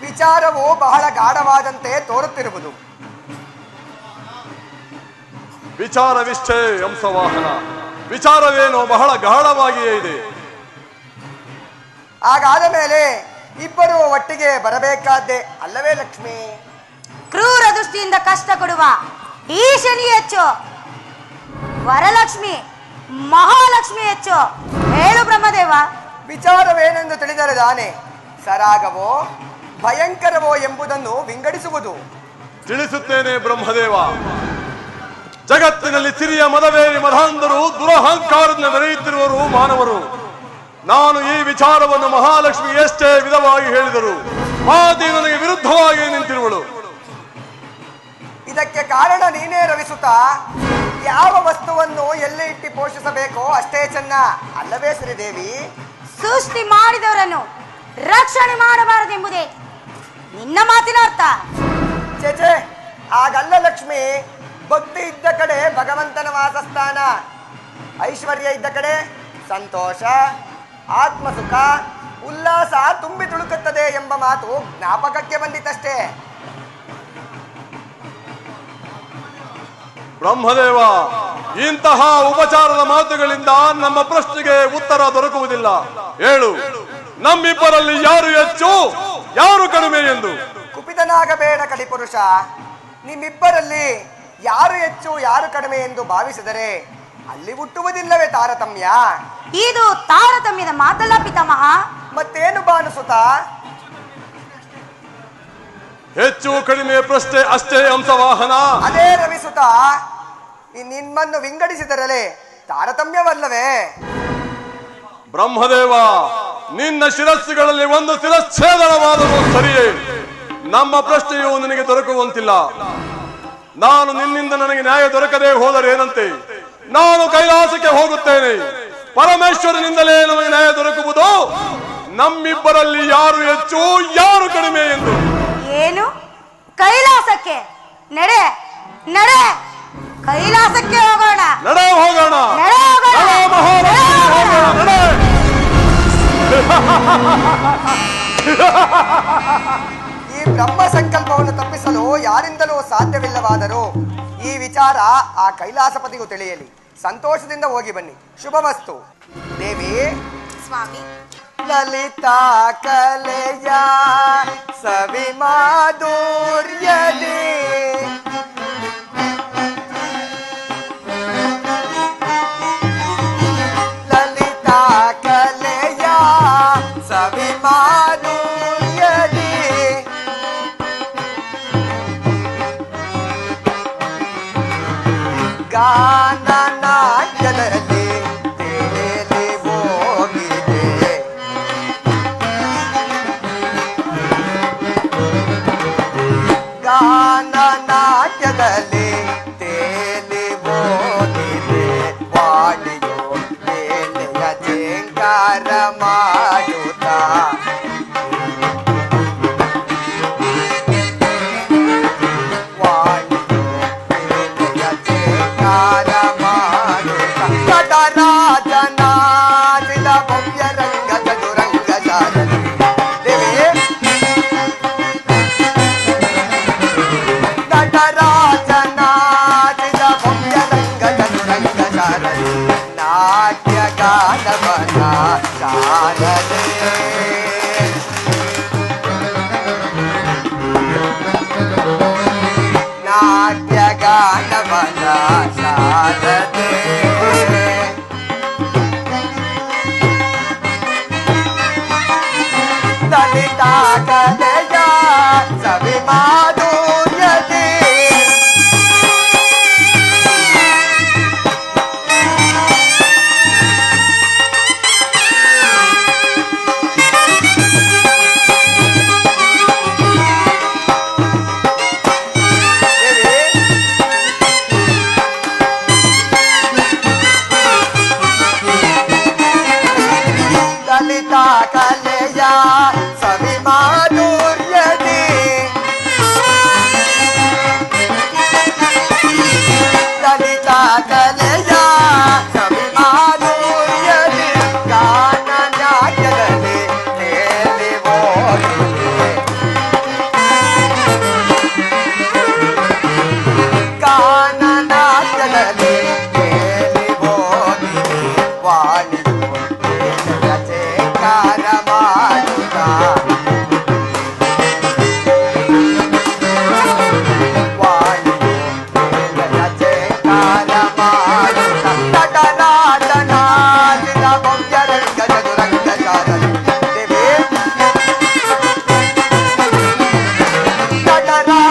G: ವಿಚಾರವು ಬಹಳ ಗಾಢವಾದಂತೆ ತೋರುತ್ತಿರುವುದು.
H: ವಿಚಾರವಿಷ್ಟೇ ಹಂಸವಾಹನ, ವಿಚಾರವೇನೋ ಬಹಳ ಗಾಢವಾಗಿಯೇ ಇದೆ.
G: ಹಾಗಾದ ಮೇಲೆ ಇಬ್ಬರು ಒಟ್ಟಿಗೆ ಬರಬೇಕಾದ್ದೇ ಅಲ್ಲವೇ ಲಕ್ಷ್ಮಿ?
I: ಕ್ರೂರ ದೃಷ್ಟಿಯಿಂದ ಕಷ್ಟ ಕೊಡುವ ಈ ಶನಿ ಹೆಚ್ಚು, ವರಲಕ್ಷ್ಮಿ ಮಹಾಲಕ್ಷ್ಮಿ ಹೆಚ್ಚು. ಹೇಳು ಬ್ರಹ್ಮದೇವ.
G: ವಿಚಾರವೇನೆಂದು ತಿಳಿದರೆ ತಾನೆ ಸರಾಗವೋ ಭಯಂಕರವೋ ಎಂಬುದನ್ನು ವಿಂಗಡಿಸುವುದು.
H: ತಿಳಿಸುತ್ತೇನೆ ಬ್ರಹ್ಮದೇವ. ಜಗತ್ತಿನಲ್ಲಿ ಸಿರಿಯ ಮದವೇರಿ ಮಧಾಂಧರು ದುರಹಂಕಾರದಿಂದ ಮೆರೆಯುತ್ತಿರುವರು ಮಾನವರು. ನಾನು ಈ ವಿಚಾರವನ್ನು ಮಹಾಲಕ್ಷ್ಮಿ ಎಷ್ಟೇ ವಿಧವಾಗಿ ಹೇಳಿದರು ಮಾತಿ ನನಗೆ ವಿರುದ್ಧವಾಗಿ ನಿಂತಿರುವಳು.
G: ಇದಕ್ಕೆ ಕಾರಣ ನೀನೇ ರವಿಸುತ್ತ. ಯಾವ ವಸ್ತುವನ್ನು ಎಲ್ಲಿ ಇಟ್ಟು ಪೋಷಿಸಬೇಕೋ ಅಷ್ಟೇ ಚೆನ್ನ, ಅಲ್ಲವೇ ಶ್ರೀದೇವಿ?
I: ಸೃಷ್ಟಿ ಮಾಡಿದವರನ್ನು ರಕ್ಷಣೆ ಮಾಡಬಾರದೆಂಬುದೇ ನಿನ್ನ ಮಾತಿನ ಅರ್ಥ.
G: ಚೇಚೆ, ಆಗಲ್ಲ ಲಕ್ಷ್ಮಿ. ಭಕ್ತಿ ಇದ್ದ ಕಡೆ ಭಗವಂತನ ವಾಸಸ್ಥಾನ, ಐಶ್ವರ್ಯ ಇದ್ದ ಕಡೆ ಸಂತೋಷ, ಆತ್ಮಸುಖ, ಉಲ್ಲಾಸ ತುಂಬಿ ತುಳುಕುತ್ತದೆ ಎಂಬ ಮಾತು ಜ್ಞಾಪಕಕ್ಕೆ ಬಂದಿತ್ತಷ್ಟೇ.
H: ಬ್ರಹ್ಮದೇವ, ಇಂತಹ ಉಪಚಾರದ ಮಾತುಗಳಿಂದ ನಮ್ಮ ಪ್ರಶ್ನೆಗೆ ಉತ್ತರ ದೊರಕುವುದಿಲ್ಲ. ಹೇಳು, ನಮ್ಮಿಬ್ಬರಲ್ಲಿ ಯಾರು ಹೆಚ್ಚು ಯಾರು ಕಡಿಮೆ ಎಂದು.
G: ಕುಪಿತನಾಗಬೇಡ ಕಲಿಪುರುಷ. ನಿಮ್ಮಿಬ್ಬರಲ್ಲಿ ಯಾರು ಹೆಚ್ಚು ಯಾರು ಕಡಿಮೆ ಎಂದು ಭಾವಿಸಿದರೆ ಅಲ್ಲಿ ಹುಟ್ಟುವುದಿಲ್ಲವೇ ತಾರತಮ್ಯ?
I: ಇದು ತಾರತಮ್ಯದ ಮಾತಲ್ಲ ಪಿತಾಮಹ.
G: ಮತ್ತೇನು ಭಾನುಸುತ?
H: ಹೆಚ್ಚು ಕಡಿಮೆ ಪ್ರಶ್ನೆ ಅಷ್ಟೇ ಹಂಸವಾಹನ.
G: ಅದೇ ರವಿಸುತ, ನಿಮ್ಮನ್ನು ವಿಂಗಡಿಸಿದರಲೇ ತಾರತಮ್ಯವಲ್ಲವೇ?
H: ಬ್ರಹ್ಮದೇವ, ನಿನ್ನ ಶಿರಸ್ಸುಗಳಲ್ಲಿ ಒಂದು ಶಿರಚ್ಛೇದನವಾದರೂ ಸರಿಯೇ. ನಮ್ಮ ಪ್ರಶ್ನೆಯು ನಿನಗೆ ದೊರಕುವಂತಿಲ್ಲ. ನಾನು ನಿನ್ನಿಂದ ನನಗೆ ನ್ಯಾಯ ದೊರಕದೆ ಹೋದರೇನಂತೆ? ನಾನು ಕೈಲಾಸಕ್ಕೆ ಹೋಗುತ್ತೇನೆ. ಪರಮೇಶ್ವರನಿಂದಲೇ ನಮಗೆ ನ್ಯಾಯ ದೊರಕುವುದು. ನಮ್ಮಿಬ್ಬರಲ್ಲಿ ಯಾರು ಹೆಚ್ಚು ಯಾರು ಕಡಿಮೆ ಎಂದು.
I: ಏನು? ಕೈಲಾಸಕ್ಕೆ? ನಡೆ ನಡೆ, ಕೈಲಾಸಕ್ಕೆ ಹೋಗೋಣ.
H: ನಡೆ ಹೋಗೋಣ.
I: ನಡೆ ಹೋಗೋಣ.
H: ನಡೆ ಮಹಾಲಕ್ಷ್ಮಿ, ಹೋಗೋಣ, ನಡೆ.
G: ಈ ಬ್ರಹ್ಮ ಸಂಕಲ್ಪವನ್ನು ತಪ್ಪಿಸಲು ಯಾರಿಂದಲೂ ಸಾಧ್ಯವಿಲ್ಲವಾದರೂ ಈ ವಿಚಾರ ಆ ಕೈಲಾಸಪತಿಗೂ ತಿಳಿಯಲಿ. ಸಂತೋಷದಿಂದ ಹೋಗಿ ಬನ್ನಿ. ಶುಭವಸ್ತು. ದೇವಿ
F: ಸ್ವಾಮಿ.
G: ಲಲಿತಾ ಕಲೆಯ ಸವಿ ಮಾಧುರ್ಯದಿ ಲಲಿತಾ ಕಲೆಯ ಸವಿ ಮಾಧುರ್ಯದಿ ಗಾನ ನಾಟ್ಯದಲ್ಲಿ ತೇಲಿ ಹೋಗಿದೆ. ಗಾನ ನಾಟ್ಯದಲ್ಲಿ ತೇಲಿ ಹೋಗಿದೆ. ವಾಣಿಯೋ ಬೇಲೆಯ ಜೇಂಕಾರ ಮಾಡುತ್ತ ವಾಣಿಯೋ ಬೇಲೆಯ ಜೇಂಕಾರ ಮಾಡುತ್ತ ಲಲಿತಾ ಕಲೆಯ ಸವಿ ಮಾಧುರ್ಯದಿ ಲಲಿತಾ ಕಲೆಯ ಸವಿ ಮಾಧುರ್ಯದಿ ಲಲಿತಾ ಕಲೆಯ ಸವಿ ಮಾಧುರ್ಯದಿ ಗಾನ ನಾಟ್ಯದಲ್ಲಿ ತೇಲಿ ಹೋಗಿದೆ ಗಾನ ನಾಟ್ಯದಲ್ಲಿ ತೇಲಿ ಹೋಗಿದೆ ವಾಣಿಯು ರಚೆಕಾರ ಮಾಡುತ್ತ ವಾಣಿಯು ರಚೆಕಾರ ಮಾಡುತ್ತ ನಟನಾಟನಾದಿನ ಭವ್ಯರಂಗ ಚದುರಂಗಚಾರರು ದೇವಿ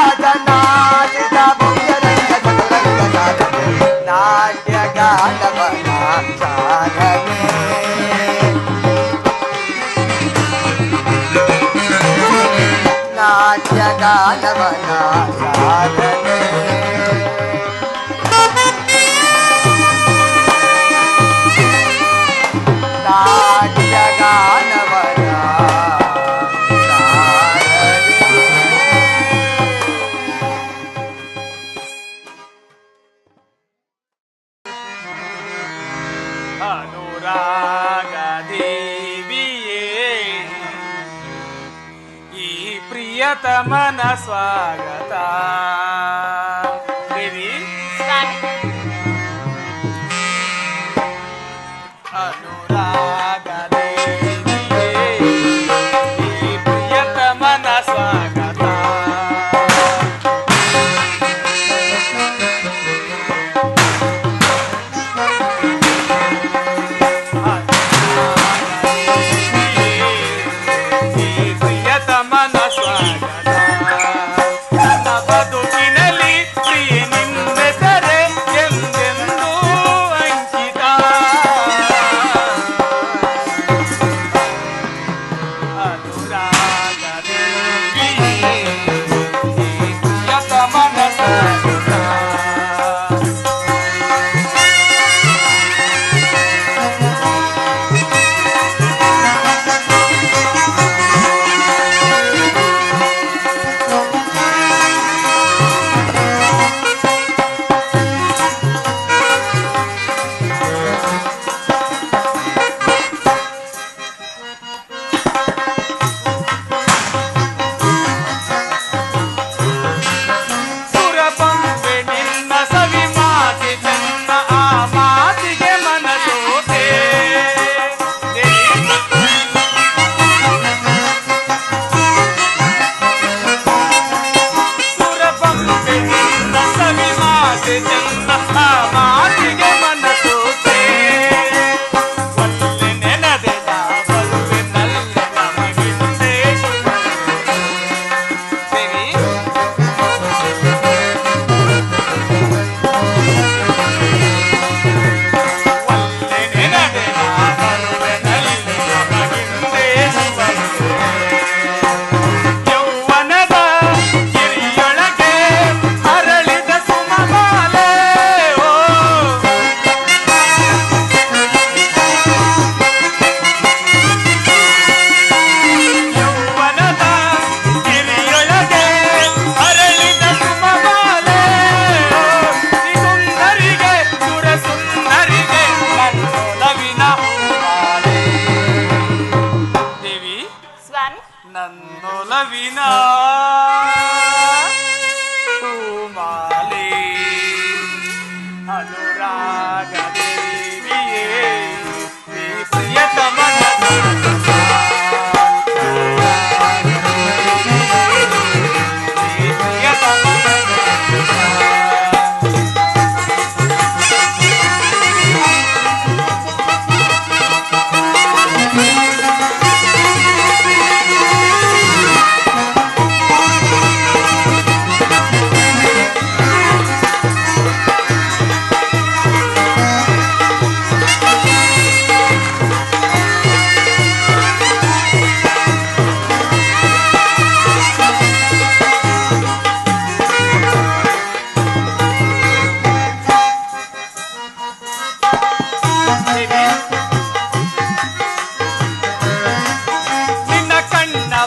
G: ನಟನಾಟನಾದಿನ ಭವ್ಯರಂಗ ಚದುರಂಗಚಾರರು ನಾಟ್ಯಗಾನವನ ಚಾರನೆ ನಾಟ್ಯಗಾನವನ ಸಾಧನೆ ನಾಟ್ಯಗಾನವನ
B: ಅನುರಾಗ ದೇವಿಯೇ ಈ ಪ್ರಿಯತಮನ ಸ್ವಾಗತ ದೇವಿ ಅನುರಾಗ ದೇವಿಯೇ ಈ ಪ್ರಿಯತಮನ ಸ್ವಾಗತ ಪ್ರಿಯತಮನ ಸ್ವಾಗತ ಬದುಕಿನಲ್ಲಿ ಪ್ರಿಯ ನಿನ್ನೆಸರೆ ಎಂದೆಂದೂ ಅಂಕಿತ ಅನುರಾಗ ದೇವಿಯೇ ಪ್ರಿಯತಮನ ಸ್ವಾಗತ ಸುರಪಂಪೆ ನಿನ್ನ ಸವಿ ಮಾತಿ ಚೆನ್ನ ಆ ಮಾತಿಗೆ ಮನಸೋತೆ ಸುರಪಂಪೆ ನಿನ್ನ ಸವಿ ಮಾತಿ ಚೆನ್ನ ಆ ಮಾತಿಗೆ ಮನಸೋತೆ ಒಲ್ಲೆ ನೆನದೆದ ಬಲ್ಲೆ ನಲ್ಲೆ ನಮಗಿಂದೆ ದೇವಿ ಒಲ್ಲೆ ನೆನದೆದ ಬಲ್ಲೆ ನಲ್ಲೆ ನಮಗಿಂದೆ ಯೌವನದ ಗಿರಿಯೊಳಗೆ ಅರಳಿದ ಸುಮಮಾಲೆ ಓ ಯೌವನದ ಗಿರಿಯೊಳಗೆ ಅರಳಿದ ಸುಮಮಾಲೆ ಸುಂದರಿಗೆ ಸುರ ಸುಂದರಿಗೆ ನನ್ನೊಲವಿನ ಹೂಮಾಲೆ ದೇವಿ ನನ್ನೊಲವಿನ ಹೂಮಾಲೆ ಅನುರಾಗ ದೇವಿಯೇ ಈ ಪ್ರಿಯತಮನ ಈ ಪ್ರಿಯತಮನ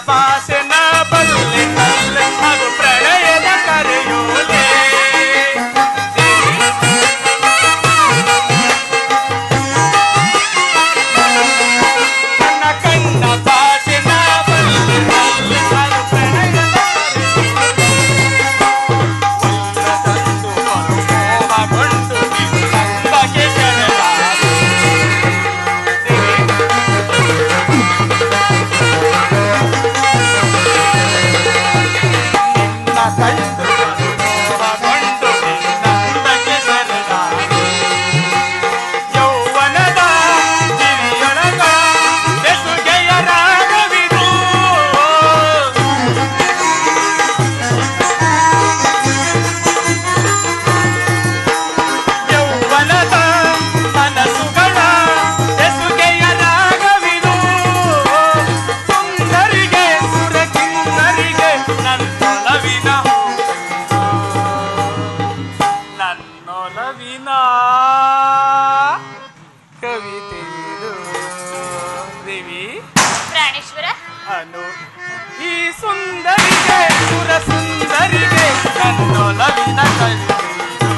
B: ಭಾಷೆ ನ ಬಲ್ಲೆ ನಲ್ಲೆ ಅದು ಪ್ರಣಯದ ಕರೆಯೋಲೆ ನನ್ನ ಕಣ್ಣ ಭಾಷೆ ನ ಬಲ್ಲೆ ನಲ್ಲೆ ಅದು ಪ್ರಣಯದ ತಂದು ಮನಮೋಹಗೊಂಡು ನಿನ್ನಂಬಗೆ ಸೆಳೆದಾರೆ ಕಂಡು ಮನಮೋಹಗೊಂಡು ನಿನ್ನಂಬಗೆ ಸೆಳೆದಾರೆ ಯೌವನದ ಗಿರಿಯೊಳಗ ಬೆಸುಗೆಯ ರಾಗವಿದು ಯೌವನದ ಮನಸ್ಸುಗಳ ಬೆಸುಗೆಯ ರಾಗವಿದು ಸುಂದರಿಗೆ ಸುರಕಿನ್ನರಿಗೆ ನನ್ನೊಲವಿನ ನನ್ನೊಲವಿನ ಕವಿತೆ ಇದು ದೇವಿ
J: ಪ್ರಾಣೇಶ್ವರ
B: ಅನು ಈ ಸುಂದರಿಗೆ ಸುರ ಸುಂದರಿಗೆ ನನ್ನೊಲವಿನ ಕವಿತೆ ಇದು.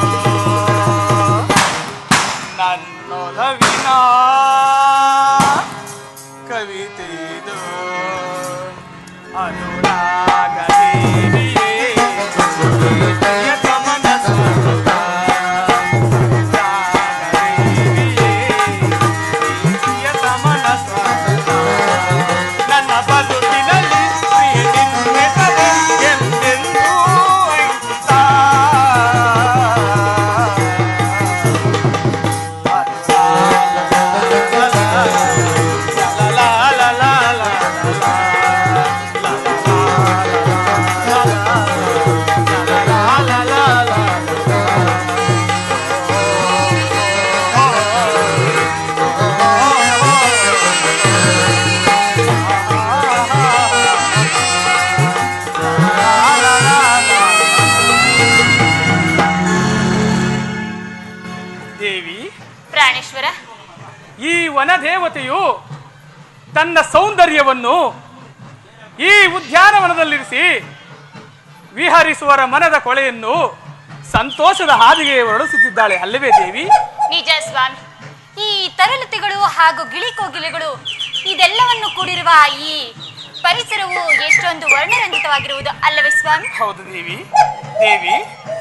B: ನನ್ನೊಲವಿನ ಕವಿತೆ ಇದು. ಅನುರಾಗ ದೇವಿಯೇ ಪ್ರಿಯತಮನ ಸ್ವರೂಪ. ರಾಗ ದೇವಿಯೇ ಪ್ರಿಯತಮನ ಸ್ವರೂಪ. ನನ್ನ ಬದುಕಿನಲ್ಲಿ ಪ್ರಿಯ ನಿನ್ನೆಸರೆ ಎಂದೆಂದೂ ಅಂಕಿತ. ದೇವಿ
J: ಪ್ರಾಣೇಶ್ವರ
B: ಈ ವನದೇವತೆಯು ತನ್ನ ಸೌಂದರ್ಯವನ್ನು ಈ ಉದ್ಯಾನವನದಲ್ಲಿರಿಸಿ ವಿಹರಿಸುವರ ಮನದ ಕೊಳೆಯನ್ನು ಸಂತೋಷದ ಹಾದಿಗೆ ಹೊರಡಿಸುತ್ತಿದ್ದಾಳೆ ಅಲ್ಲವೇ ದೇವಿ?
J: ನಿಜ ಸ್ವಾಮಿ. ಈ ತರಲತೆಗಳು ಹಾಗೂ ಗಿಳಿಕೋಗಿಲೆಗಳು ಇದೆಲ್ಲವನ್ನು ಕೂಡಿರುವ ಈ ಪರಿಸರವು ಎಷ್ಟೊಂದು ವರ್ಣರಂಜಿತವಾಗಿರುವುದು ಅಲ್ಲವೇ ಸ್ವಾಮಿ?
B: ಹೌದು ದೇವಿ. ದೇವಿ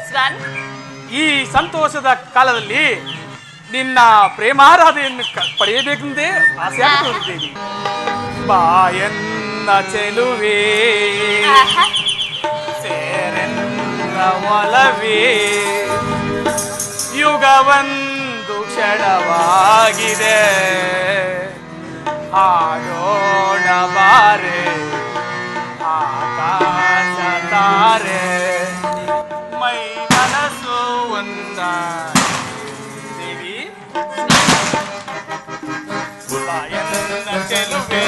J: ಸ್ವಾಮಿ,
B: ಈ ಸಂತೋಷದ ಕಾಲದಲ್ಲಿ ನಿನ್ನ ಪ್ರೇಮಾರಾಧನೆಯನ್ನು ಪಡೆಯಬೇಕೆಂದೇ ಆಸೆ ಆಗ್ತದೆ ದೇವಿ. ಬಾಯನ್ನ ಚೆಲುವೆ
J: ಆಹಾ,
B: ಸೇರೆನ್ನ ಒಲವೇ ಯುಗವೊಂದು ಕ್ಷಣವಾಗಿದೆ ಆಡೋಣ ಬಾರೆ ಆಕಾಶ ತಾರೆ ಮೈ ಮನಸ್ಸು ಒಂದ ದೇವಿ. ಬಾಯನ್ನ ಚೆಲುವೆ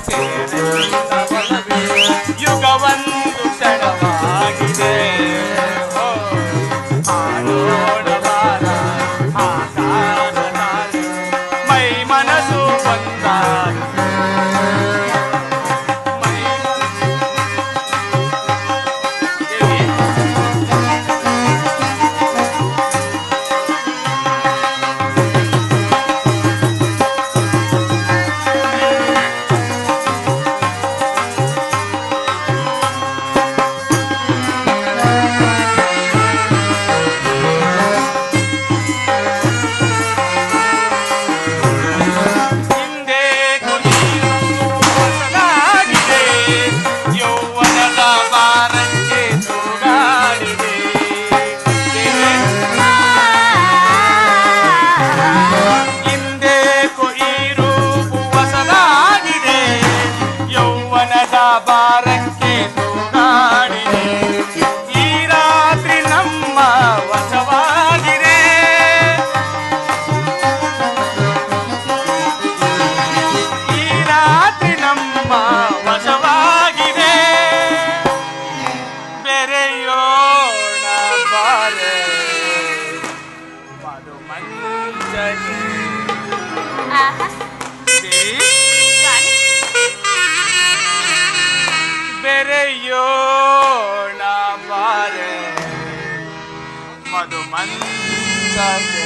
B: ಸೇರೆನ್ನ ಒಲವೇ ಯುಗವೊಂದು ಕ್ಷಣವಾಗಿದೆ ಓ, ಆಡೋಣ ಬಾರ ಆಕಾಶ ತಾರೆ ಮೈ ಮನಸ್ಸು ಒಂದಾಗಿ ಮೈ ದೇವಿ ಹಿಂದೆ ಕೊನೆಯು ಹೊಸದಾಗಿದೆ ಯೌವನದ ಬಾರಕ್ಕೆ ತೂಗಾಡಿದೆ ಹಿಂದೆ ಕೊನೆಯು ಹೊಸದಾಗಿದೆ ಯೌವನದ ಬಾರಕ್ಕೆ ತೂಗಾಡಿದೆ ಈ ರಾತ್ರಿ ನಮ್ಮ ವಶವಾಗಿದೆ ಈ ರಾತ್ರಿ ನಮ್ಮ ವಶವಾಗಿದೆ ಬೆರೆಯೋಣ ಬಾರೆ ಮಧು ಮಂಜನೆ
J: ಆಹಾ.
B: ದೇವಿ
J: ಸ್ವಾಮಿ,
B: ಬೆರೆಯೋಣ ಬಾರೆ ಮಧು ಮಂಚಕ್ಕೆ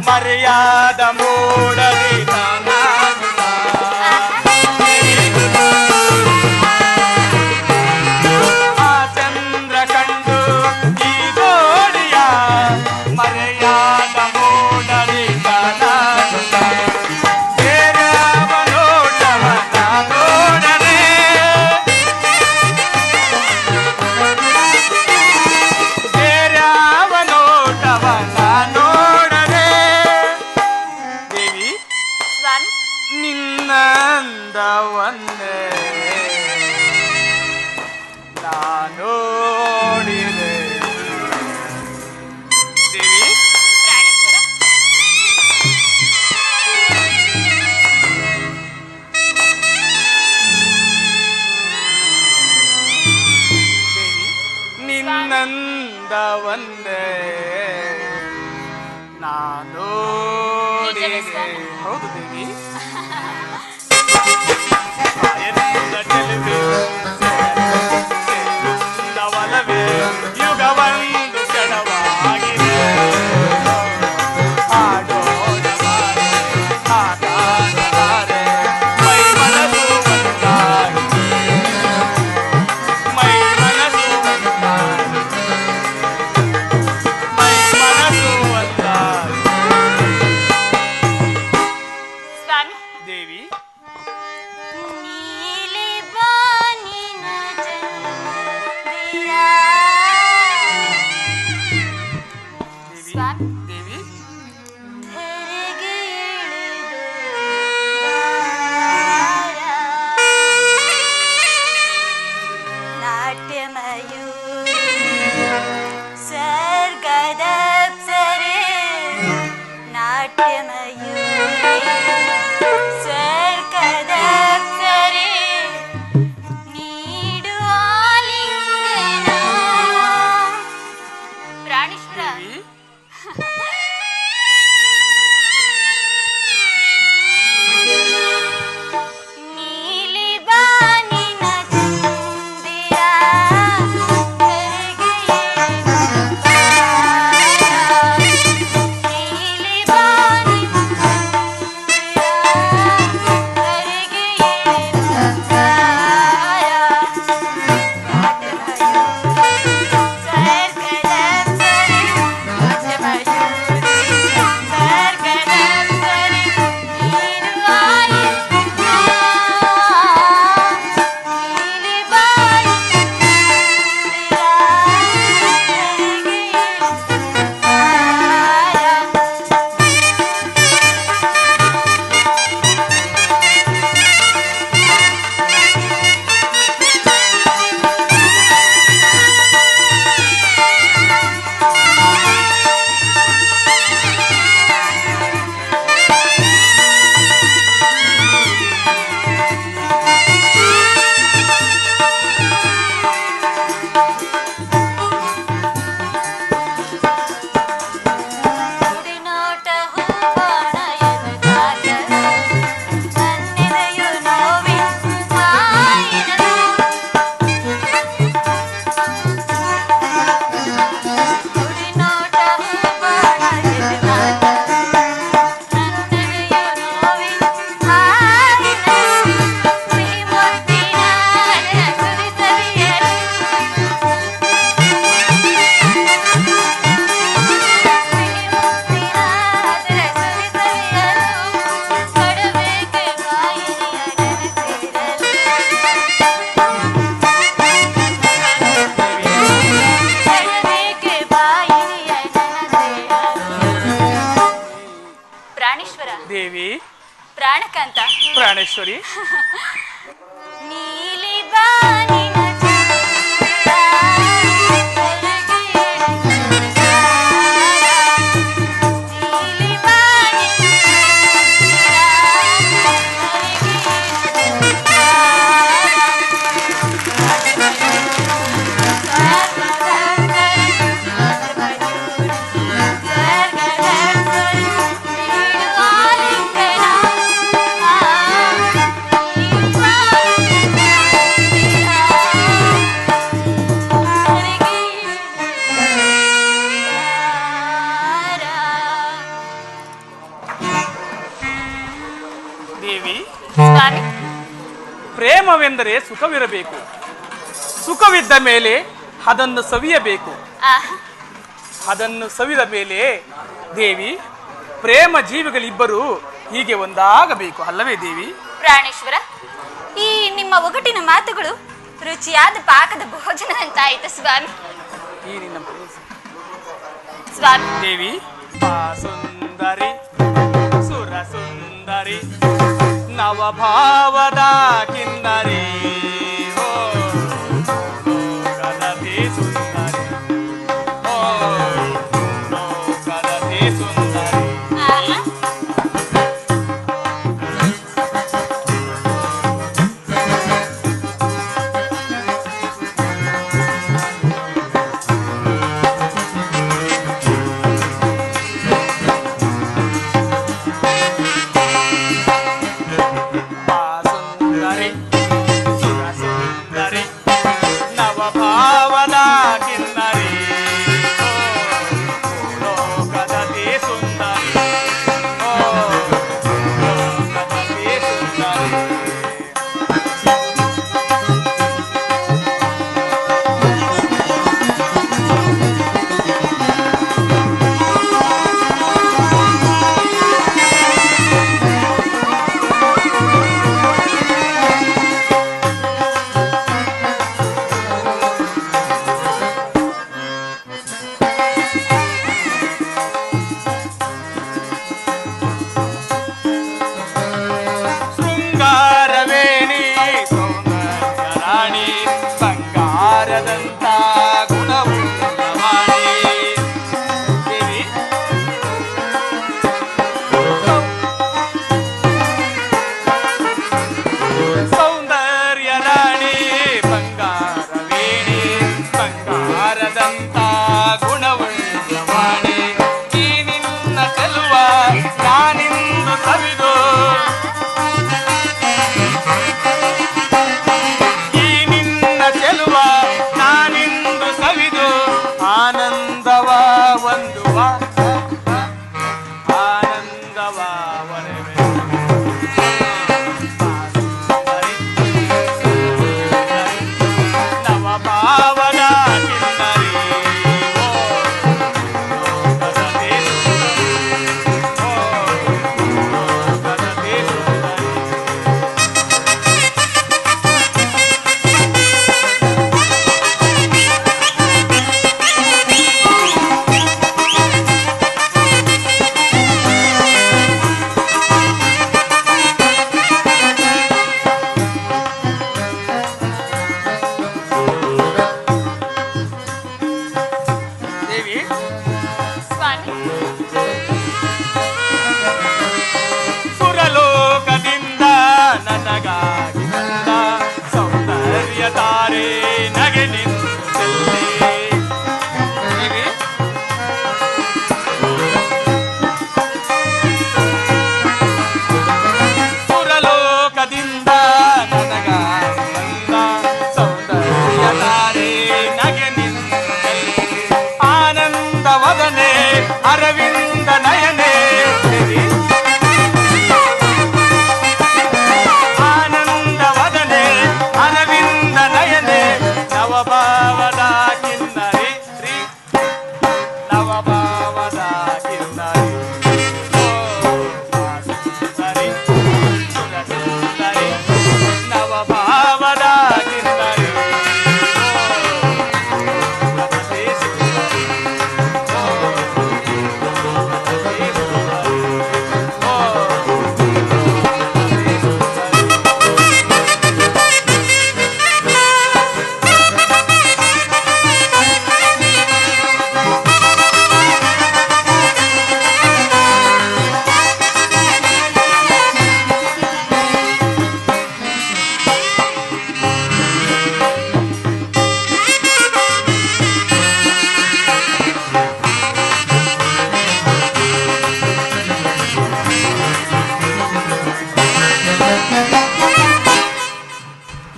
B: ಮರ್ಯಾದ ಮೂಡಲಿ ಆ ಚಂದ್ರ ಕಂಡು ಈ ಗೋಡಿಯ ಮರ್ಯಾದ ಮೂಡಲಿ ಬೇರೆಯವ ನೋಟವನ ನೋಡನೆ ಬೇರೆಯವ ನೋಟವನ ನೋಡನೆ ನಿನ್ನಂದವನ್ನೇ ನಾನೋಡಿದೆ ದೇವಿ ನಿನ್ನಂದವನ್ನೇ ನಾನೋಡಿದೆ ಹೌದು ದೇವಿ ನವಲವೇ ಯುಗವಂದು ಕೆಡವಾಗಿದೆ ಆಡೋಣ ಆಟಾಡಲಾರೆ ಮೈ ಮನಸ್ಸು ಒಂದಾಗಿದೆ ಮೈ ಮನಸ್ಸು ಒಂದಾಗಿದೆ ಮೈ ಮನಸ್ಸು ಒಂದಾಗಿದೆ
J: ಅಂತ.
B: ಪ್ರಾಣೇಶ್ವರಿ,
J: ನೀಲಿ ಬಾನಿನ
B: ದೇವಿ,
J: ಸ್ವಾಮಿ,
B: ಪ್ರೇಮವೆಂದರೆ ಸುಖವಿರಬೇಕು. ಸುಖವಿದ್ದ ಮೇಲೆ ಅದನ್ನು ಸವಿಯಬೇಕು.
J: ಆಹಾ,
B: ಅದನ್ನು ಸವಿದ ಮೇಲೆ ದೇವಿ, ಪ್ರೇಮ ಜೀವಿಗಳಿಬ್ಬರು ಹೀಗೆ ಒಂದಾಗಬೇಕು ಅಲ್ಲವೇ ದೇವಿ?
J: ಪ್ರಾಣೇಶ್ವರ, ಈ ನಿಮ್ಮ ಒಗಟಿನ ಮಾತುಗಳು ರುಚಿಯಾದ ಪಾಕದ ಭೋಜನ ಅಂತಾಯಿತು ಸ್ವಾಮಿ.
B: ಈ ನಿನ್ನ
J: ಸ್ವಾಮಿ,
B: ದೇವಿ, ಆ ಸುಂದರಿ ಸುರ ಸುಂದರಿ ನವಭಾವದ ಕಿನ್ನರಿ, ಓ ಲೋಕದತಿ ಸುಂದರಿ, ಓ ಲೋಕದತಿ ಸುಂದರಿ.
J: ಆಹಾ,
B: ಆ ಸುಂದರಿ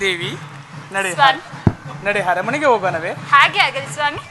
B: ದೇವಿ ನಡೆ
J: ಸ್ವಾಮಿ
B: ನಡೆ ಅರಮನೆಗೆ ಹೋಗೋಣವೇ?
J: ಹಾಗೆ ಆಗಲಿ ಸ್ವಾಮಿ.